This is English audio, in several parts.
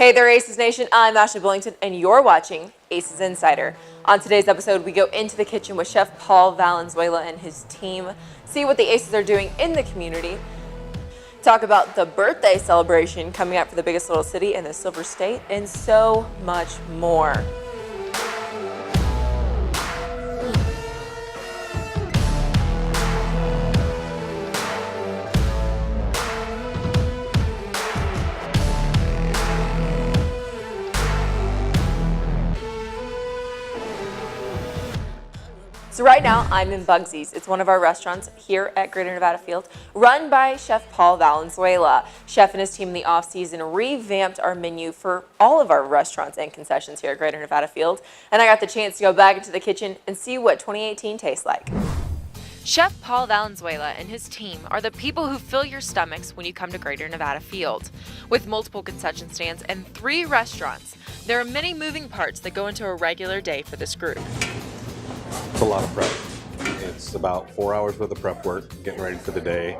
Hey there, Aces Nation. I'm Ashley Billington, and you're watching Aces Insider. On today's episode, we go into the kitchen with Chef Paul Valenzuela and his team, see what the Aces are doing in the community, talk about the birthday celebration coming up for the biggest little city in the Silver State, and so much more. So right now, I'm in Bugsy's. It's one of our restaurants here at Greater Nevada Field, run by Chef Paul Valenzuela. Chef and his team in the off-season revamped our menu for all of our restaurants and concessions here at Greater Nevada Field. And I got the chance to go back into the kitchen and see what 2018 tastes like. Chef Paul Valenzuela and his team are the people who fill your stomachs when you come to Greater Nevada Field. With multiple concession stands and 3 restaurants, there are many moving parts that go into a regular day for this group. It's a lot of prep. It's about 4 hours worth of prep work, getting ready for the day.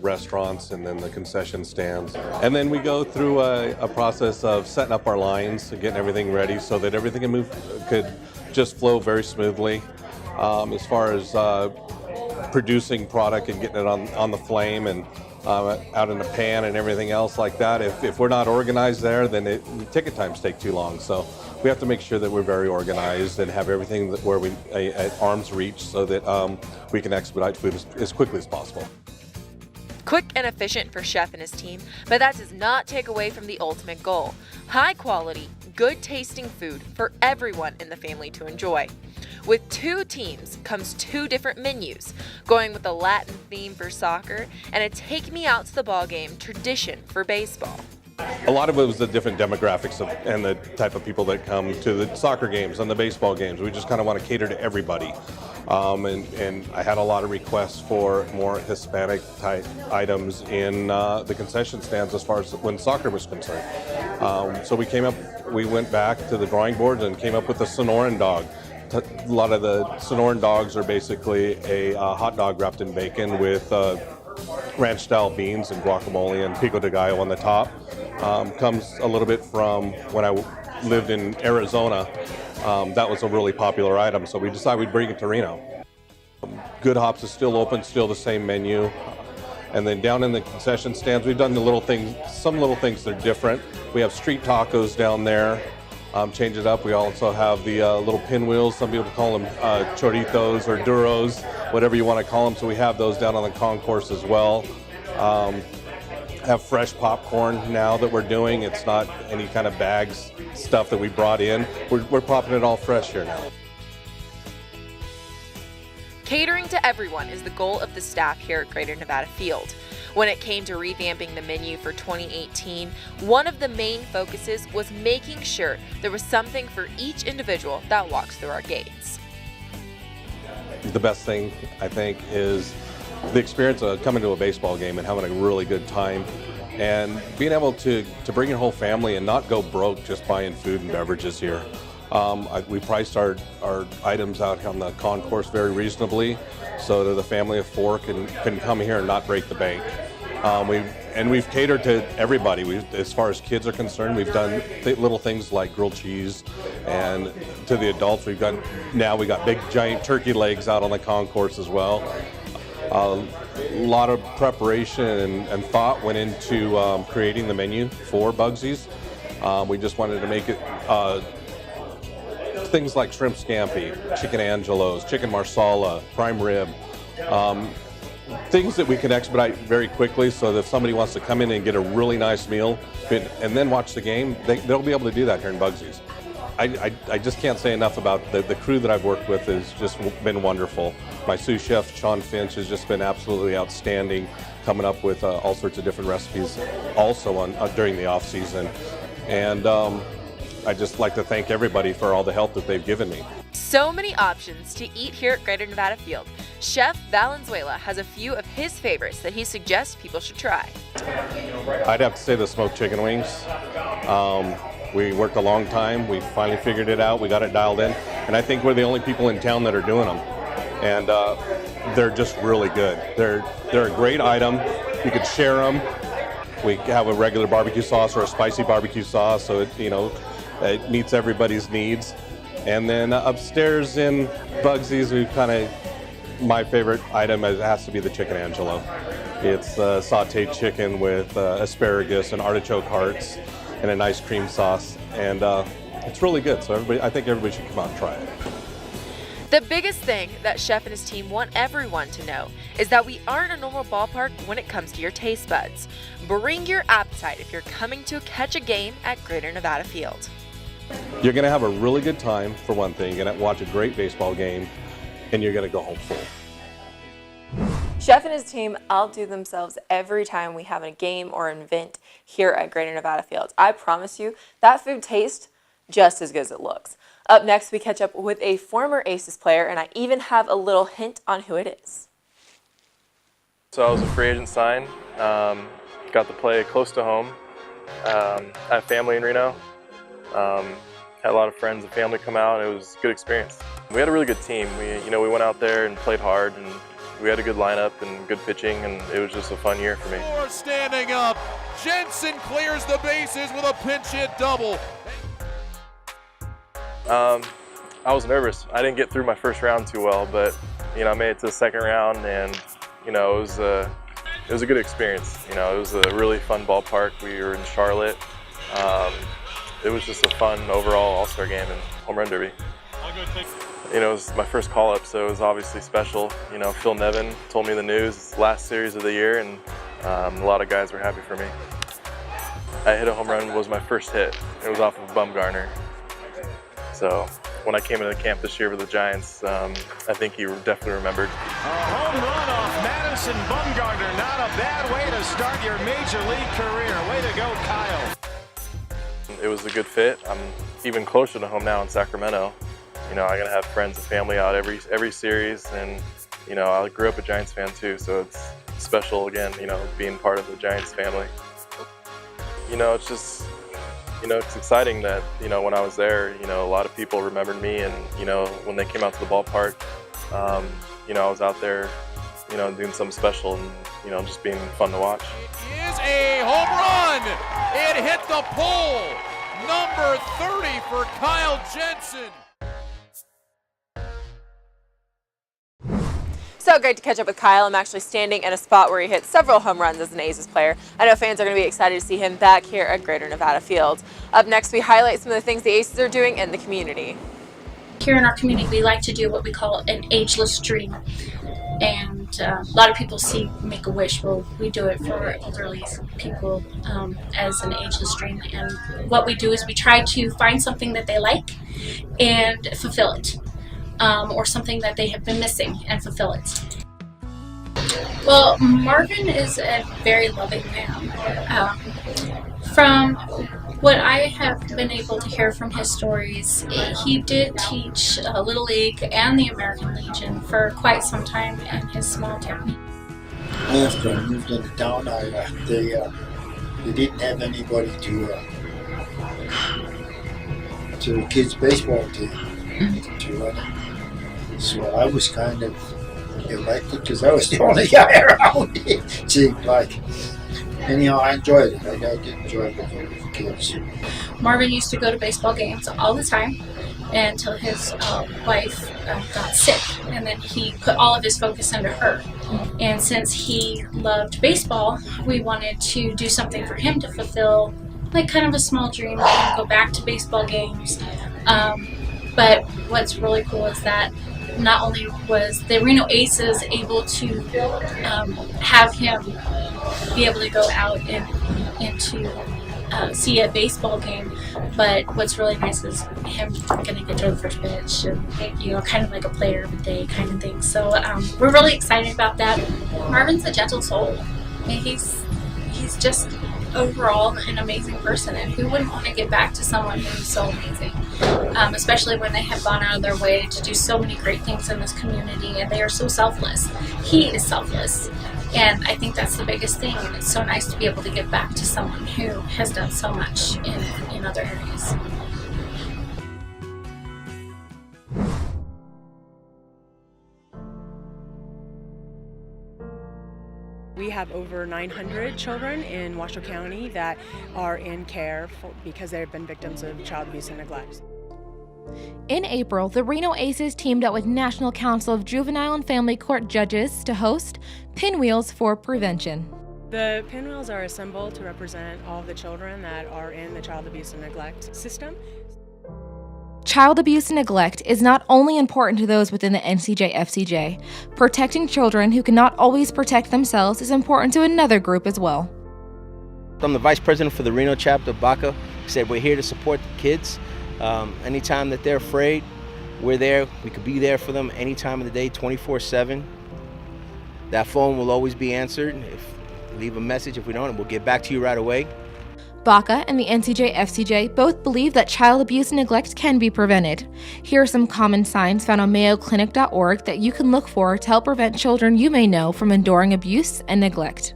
Restaurants and then the concession stands. And then we go through a process of setting up our lines and getting everything ready so that everything could just flow very smoothly. As far as producing product and getting it on the flame and out in the pan and everything else like that. If we're not organized there, then the ticket times take too long. So we have to make sure that we're very organized and have everything where we at arm's reach so that we can expedite food as quickly as possible. Quick and efficient for Chef and his team, but that does not take away from the ultimate goal: high quality, good tasting food for everyone in the family to enjoy. With 2 teams comes 2 different menus, going with a Latin theme for soccer and a take me out to the ball game tradition for baseball. A lot of it was the different demographics and the type of people that come to the soccer games and the baseball games. We just kind of want to cater to everybody. And I had a lot of requests for more Hispanic type items in the concession stands as far as when soccer was concerned. So we went back to the drawing board and came up with the Sonoran dog. A lot of the Sonoran dogs are basically a hot dog wrapped in bacon with ranch style beans and guacamole and pico de gallo on the top. Comes a little bit from when I lived in Arizona. That was a really popular item, so we decided we'd bring it to Reno. Good Hops is still open, still the same menu. And then down in the concession stands, we've done some little things that are different. We have street tacos down there. Change it up. We also have the little pinwheels. Some people call them choritos or duros, whatever you want to call them. So we have those down on the concourse as well. Have fresh popcorn now that we're doing. It's not any kind of bags stuff that we brought in. We're popping it all fresh here now. Catering to everyone is the goal of the staff here at Greater Nevada Field. When it came to revamping the menu for 2018, one of the main focuses was making sure there was something for each individual that walks through our gates. The best thing, I think, is the experience of coming to a baseball game and having a really good time and being able to bring your whole family and not go broke just buying food and beverages here. We priced our items out on the concourse very reasonably so that the family of 4 can come here and not break the bank. We've catered to everybody. As far as kids are concerned, we've done little things like grilled cheese, and to the adults, we got big giant turkey legs out on the concourse as well. A lot of preparation and thought went into creating the menu for Bugsy's. We just wanted to make it things like shrimp scampi, chicken angelos, chicken marsala, prime rib, things that we can expedite very quickly so that if somebody wants to come in and get a really nice meal and then watch the game, they'll be able to do that here in Bugsy's. I just can't say enough about the crew that I've worked with. Has just been wonderful. My sous chef, Sean Finch, has just been absolutely outstanding, coming up with all sorts of different recipes also during the off season. And I just like to thank everybody for all the help that they've given me. So many options to eat here at Greater Nevada Field. Chef Valenzuela has a few of his favorites that he suggests people should try. I'd have to say the smoked chicken wings. We worked a long time. We finally figured it out. We got it dialed in. And I think we're the only people in town that are doing them. And they're just really good. They're a great item. You could share them. We have a regular barbecue sauce or a spicy barbecue sauce, so it meets everybody's needs. And then upstairs in Bugsy's, my favorite item has to be the chicken angelo. It's sauteed chicken with asparagus and artichoke hearts and a nice cream sauce, and it's really good. So I think everybody should come out and try it. The biggest thing that Chef and his team want everyone to know is that we aren't a normal ballpark when it comes to your taste buds. Bring your appetite if you're coming to catch a game at Greater Nevada Field. You're going to have a really good time, for one thing. You're going to watch a great baseball game, and you're going to go home full. Chef and his team outdo themselves every time we have a game or an event here at Greater Nevada Field. I promise you, that food tastes just as good as it looks. Up next, we catch up with a former Aces player, and I even have a little hint on who it is. So I was a free agent sign, got to play close to home. I have family in Reno. Had a lot of friends and family come out, and it was a good experience. We had a really good team. We went out there and played hard, and we had a good lineup and good pitching, and it was just a fun year for me. Standing up, Jensen clears the bases with a pinch hit double. I was nervous. I didn't get through my first round too well, but I made it to the second round, and it was a good experience. It was a really fun ballpark. We were in Charlotte. It was just a fun overall all-star game and home run derby. It was my first call-up, so it was obviously special. Phil Nevin told me the news last series of the year, and a lot of guys were happy for me. I hit a home run, was my first hit. It was off of Bumgarner. So when I came into the camp this year with the Giants, I think he definitely remembered. A home run off Madison Bumgarner. Not a bad way to start your major league career. Way to go, Kyle. It was a good fit. I'm even closer to home now in Sacramento. I'm gonna have friends and family out every series, and I grew up a Giants fan too, so it's special again, being part of the Giants family. It's just, it's exciting that, when I was there, a lot of people remembered me, and, when they came out to the ballpark, I was out there, doing something special and, just being fun to watch. It is a home run! It hit the pole! Number 30 for Kyle Jensen. So great to catch up with Kyle. I'm actually standing in a spot where he hit several home runs as an Aces player. I know fans are going to be excited to see him back here at Greater Nevada Field. Up next, we highlight some of the things the Aces are doing in the community. Here in our community, we like to do what we call an ageless dream. And a lot of people see Make-A-Wish. Well, we do it for elderly people as an ageless dream. And what we do is we try to find something that they like and fulfill it. Or something that they have been missing and fulfill it. Well, Marvin is a very loving man. From what I have been able to hear from his stories, he did teach Little League and the American Legion for quite some time in his small town. After I moved into town, they didn't have anybody to the kids' baseball team to run it. So I was kind of elected because I was the only guy around, it seemed like. Anyhow, I enjoyed it. I did enjoy it with the kids. Marvin used to go to baseball games all the time until his wife got sick, and then he put all of his focus into her. And since he loved baseball, we wanted to do something for him to fulfill, like kind of a small dream, let him go back to baseball games. But what's really cool is that not only was the Reno Aces able to have him be able to go out and to see a baseball game, but what's really nice is him getting to throw the first pitch and, kind of like a player of the day kind of thing. So we're really excited about that. Marvin's a gentle soul. I mean, he's just overall an amazing person, and who wouldn't want to get back to someone who's so amazing, especially when they have gone out of their way to do so many great things in this community, and they are so selfless. He is selfless, and I think that's the biggest thing, and it's so nice to be able to give back to someone who has done so much in other areas. We we have over 900 children in Washoe County that are in care because they've been victims of child abuse and neglect. In April, the Reno Aces teamed up with National Council of Juvenile and Family Court judges to host Pinwheels for Prevention. The pinwheels are a symbol to represent all of the children that are in the child abuse and neglect system. Child abuse and neglect is not only important to those within the NCJ-FCJ. Protecting children who cannot always protect themselves is important to another group as well. I'm the vice president for the Reno chapter of BACA. Said we're here to support the kids. Anytime that they're afraid, we're there. We could be there for them any time of the day, 24/7. That phone will always be answered. Leave a message if we don't, and we'll get back to you right away. BACA and the NCJ-FCJ both believe that child abuse and neglect can be prevented. Here are some common signs found on mayoclinic.org that you can look for to help prevent children you may know from enduring abuse and neglect.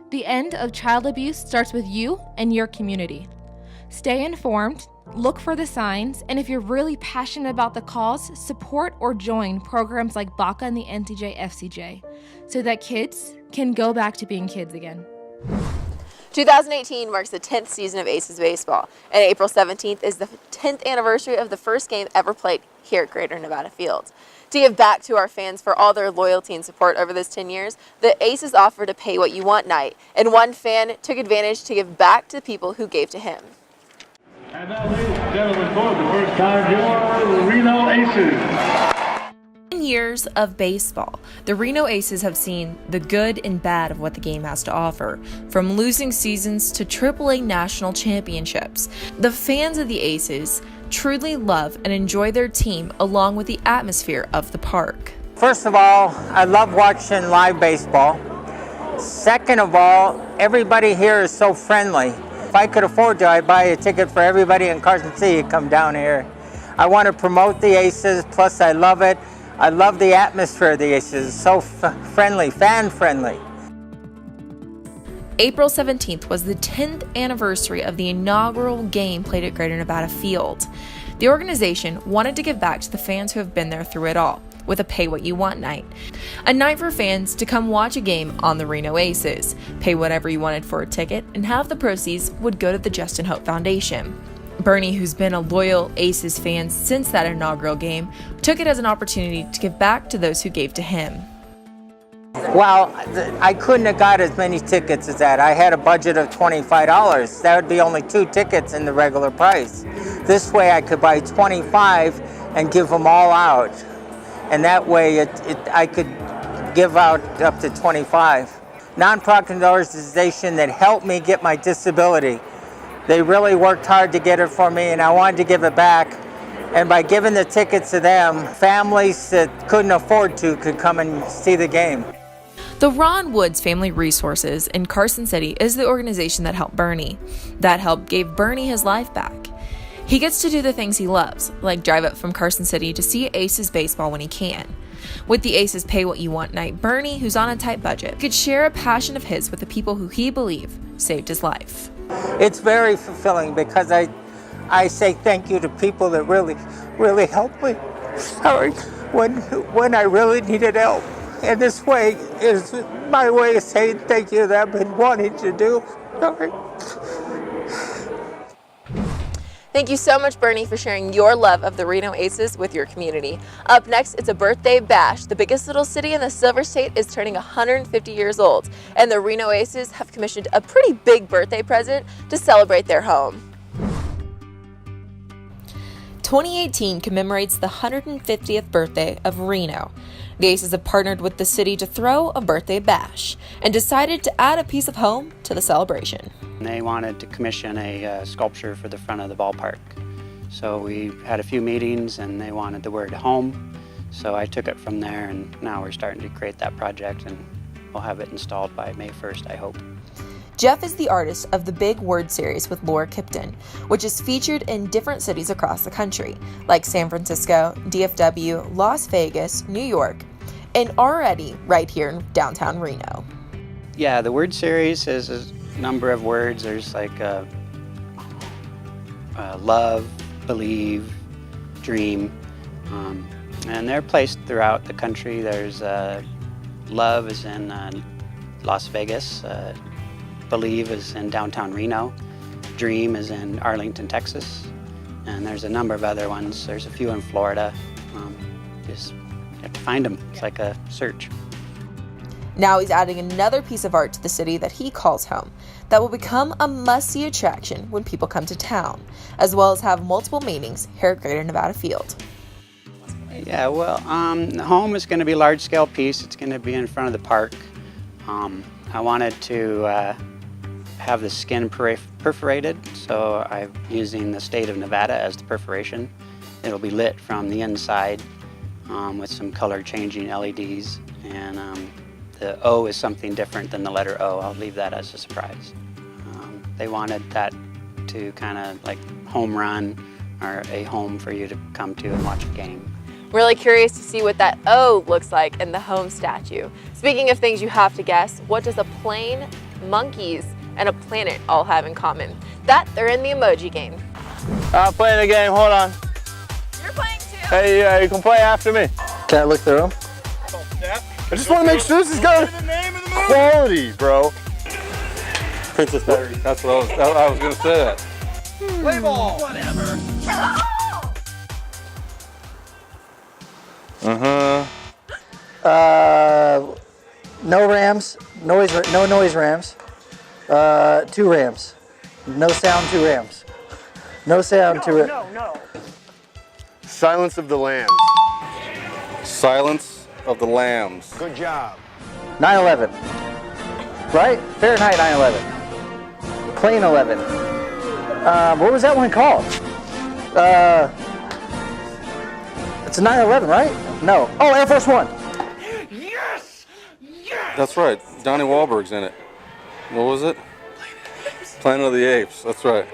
The end of child abuse starts with you and your community. Stay informed, look for the signs, and if you're really passionate about the cause, support or join programs like BACA and the NCJ-FCJ so that kids can go back to being kids again. 2018 marks the 10th season of Aces baseball, and April 17th is the 10th anniversary of the first game ever played here at Greater Nevada Field. To give back to our fans for all their loyalty and support over those 10 years, the Aces offered a Pay What You Want night, and one fan took advantage to give back to the people who gave to him. And now, ladies and gentlemen, for the first time, your Reno Aces. 10 years of baseball, the Reno Aces have seen the good and bad of what the game has to offer, from losing seasons to AAA national championships. The fans of the Aces truly love and enjoy their team along with the atmosphere of the park. First of all, I love watching live baseball. Second of all, everybody here is so friendly. If I could afford to, I'd buy a ticket for everybody in Carson City to come down here. I want to promote the Aces, plus I love it. I love the atmosphere of the Aces. It's so friendly, fan-friendly. April 17th was the 10th anniversary of the inaugural game played at Greater Nevada Field. The organization wanted to give back to the fans who have been there through it all with a Pay What You Want night. A night for fans to come watch a game on the Reno Aces, pay whatever you wanted for a ticket, and half the proceeds would go to the Justin Hope Foundation. Bernie, who's been a loyal Aces fan since that inaugural game, took it as an opportunity to give back to those who gave to him. Well, I couldn't have got as many tickets as that. I had a budget of $25. That would be only 2 tickets in the regular price. This way I could buy 25 and give them all out. And that way I could give out up to 25. Non-profit organization that helped me get my disability. They really worked hard to get it for me, and I wanted to give it back. And by giving the tickets to them, families that couldn't afford to could come and see the game. The Ron Woods Family Resources in Carson City is the organization that helped Bernie. That help gave Bernie his life back. He gets to do the things he loves, like drive up from Carson City to see Aces baseball when he can. With the Aces Pay What You Want night, Bernie, who's on a tight budget, could share a passion of his with the people who he believed saved his life. It's very fulfilling because I say thank you to people that really helped me. Sorry, when I really needed help. And this way is my way of saying thank you that I've been wanting to do. Sorry. Thank you so much, Bernie, for sharing your love of the Reno Aces with your community. Up next, it's a birthday bash. The biggest little city in the Silver State is turning 150 years old, and the Reno Aces have commissioned a pretty big birthday present to celebrate their home. 2018 commemorates the 150th birthday of Reno. The Aces have partnered with the city to throw a birthday bash and decided to add a piece of home to the celebration. They wanted to commission a sculpture for the front of the ballpark. So we had a few meetings and they wanted the word home. So I took it from there, and now we're starting to create that project, and we'll have it installed by May 1st, I hope. Jeff is the artist of the Big Word series with Laura Kipton, which is featured in different cities across the country, like San Francisco, DFW, Las Vegas, New York, and already right here in downtown Reno. Yeah, the Word series is number of words. There's like love, believe, dream, and they're placed throughout the country. There's love is in Las Vegas, believe is in downtown Reno, dream is in Arlington, Texas, and there's a number of other ones. There's a few in Florida. Just you have to find them. It's like a search. Now he's adding another piece of art to the city that he calls home that will become a must-see attraction when people come to town, as well as have multiple meanings here at Greater Nevada Field. Yeah, well, the home is going to be a large-scale piece. It's going to be in front of the park. I wanted to have the skin perforated, so I'm using the state of Nevada as the perforation. It'll be lit from the inside with some color-changing LEDs, and the O is something different than the letter O. I'll leave that as a surprise. They wanted that to kind of like home run or a home for you to come to and watch a game. Really curious to see what that O looks like in the home statue. Speaking of things you have to guess, what does a plane, monkeys, and a planet all have in common? That they're in the emoji game. I'm playing the game, hold on. You're playing too. Hey, you can play after me. Can I look through them? I just want to make sure this is good quality, bro. Princess Diary. That's what I was going to say that. Play ball. Whatever. No Rams. No noise Rams. 2 Rams. No sound 2 Rams. No sound 2 Rams. No. Silence of the Lambs. Silence of the Lambs. Good job. 9/11. Right? Fahrenheit 9/11. Plane 11. What was that one called? It's a 9/11, right? No. Oh, Air Force One. Yes! That's right. Donnie Wahlberg's in it. What was it? Planet of the Apes. That's right.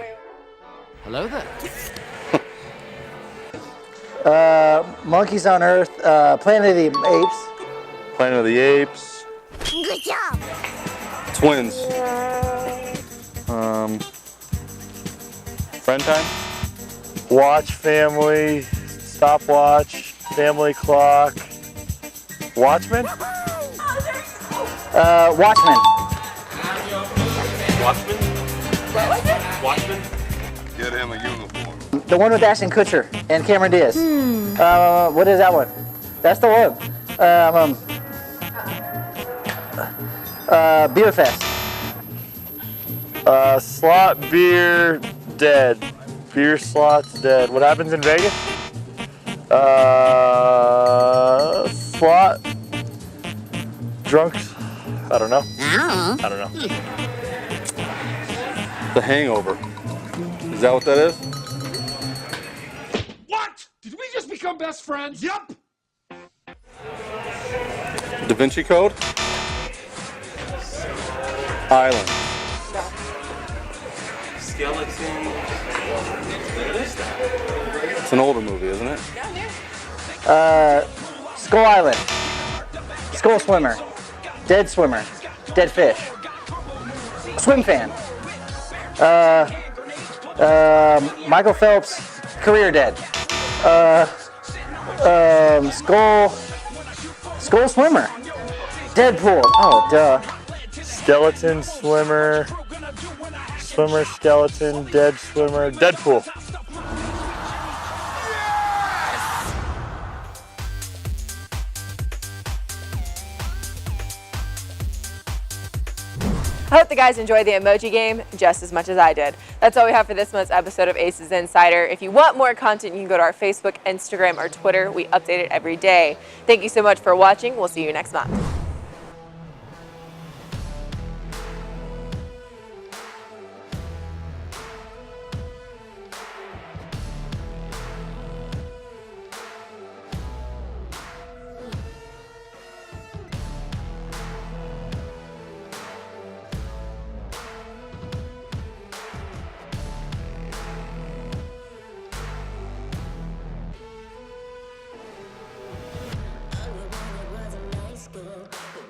Hello there. Monkeys on Earth. Planet of the Apes. Planet of the Apes. Good job. Twins. Friend time? Watch family, stopwatch, family clock. Watchmen? Watchmen. Watchmen? What was it? Watchmen? Get him a uniform. The one with Ashton Kutcher and Cameron Diaz. What is that one? That's the one. Beer Fest. Slot beer dead. Beer slots dead. What happens in Vegas? Slot drunks. I don't know. I don't know. The Hangover. Is that what that is? What? Did we just become best friends? Yup. Da Vinci Code? Island. Skeleton. It's an older movie, isn't it? Skull Island. Skull Swimmer. Dead Swimmer. Dead Fish. Swim Fan. Michael Phelps, Career Dead. Skull Swimmer. Deadpool. Oh, duh. Skeleton swimmer. Swimmer, skeleton, dead swimmer, Deadpool. I hope the guys enjoyed the emoji game just as much as I did. That's all we have for this month's episode of Aces Insider. If you want more content, you can go to our Facebook, Instagram, or Twitter. We update it every day. Thank you so much for watching. We'll see you next month.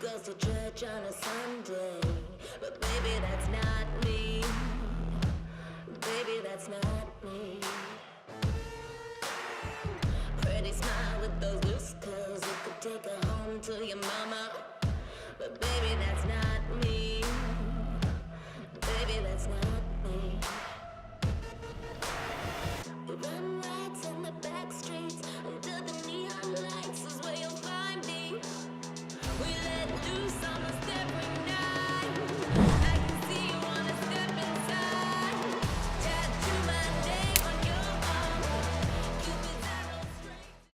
Goes to church on a Sunday, but baby Baby, that's not me. Baby, that's not me. Pretty smile with those loose curls. You could take her home to your mama